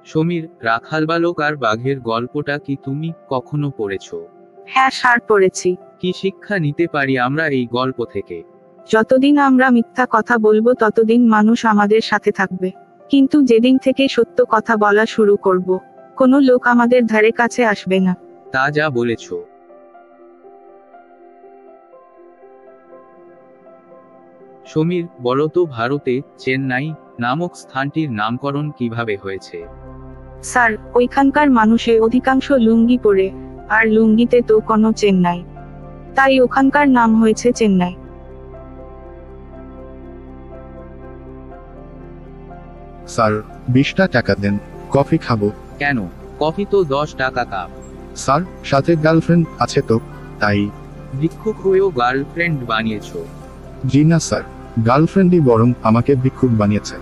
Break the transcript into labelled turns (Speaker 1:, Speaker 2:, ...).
Speaker 1: সমীর, রাখাল বালক আর বাঘের গল্পটা কি তুমি কখনো পড়েছো?
Speaker 2: হ্যাঁ স্যার, পড়েছি।
Speaker 1: কি শিক্ষা নিতে পারি আমরা এই গল্প থেকে?
Speaker 2: যতদিন আমরা মিথ্যা কথা বলবো ততদিন মানুষ আমাদের সাথে থাকবে, কিন্তু যেদিন থেকে সত্য কথা বলা শুরু করব, কোনো লোক আমাদের ধারে কাছে আসবে না।
Speaker 1: তা যা বলেছো। সমীর, বলতো ভারতে চেন্নাই নামক স্থানটির নামকরণ কিভাবে হয়েছে?
Speaker 2: স্যার, ওইখানকার মানুষে অধিকাংশ লুঙ্গি পরে, আর লুঙ্গিতে তো কোনো চেন নাই, তাই ওখানকার নাম হয়েছে চেন্নাই।
Speaker 3: স্যার, 20টা টাকা দেন, কফি খাবো।
Speaker 1: কেন? কফি তো 10 টাকা কাপ।
Speaker 3: স্যার, সাথে গার্লফ্রেন্ড আছে তো, তাই।
Speaker 1: ভিক্ষুক হয়েও গার্লফ্রেন্ড বানিয়েছো?
Speaker 3: জি না স্যার, গার্লফ্রেন্ডই বরং আমাকে ভিক্ষুক বানিয়েছে।